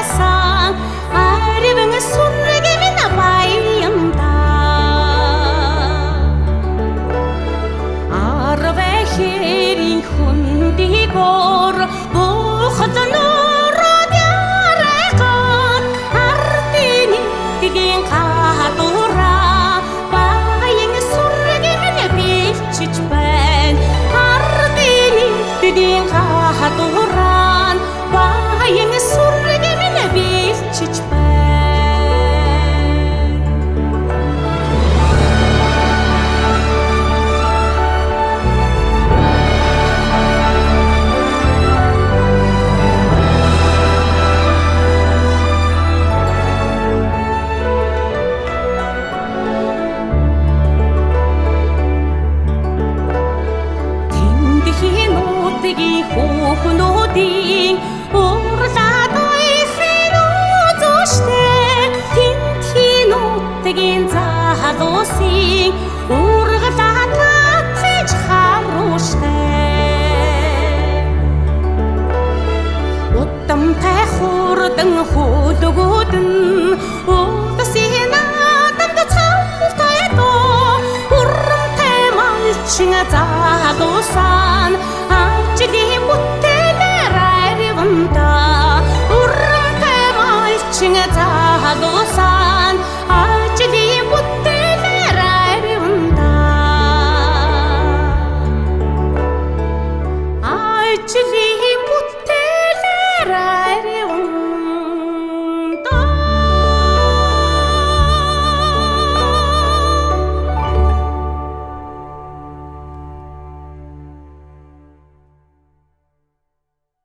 байсан аривэн сүргэн баямда арвэ хэрийн хүндигор бухад нурад ярайган ардын тигийн хатура баян сүргэн бичиж байна ардын тигийн хатуран баян сүргэн бичиж байна хүүхнүүдийн урлаад ойрхон үзүүштэй тентхийн нутгийн залуусын ургалаа татж харуулштай удамтай хурдан хөлгүүдэн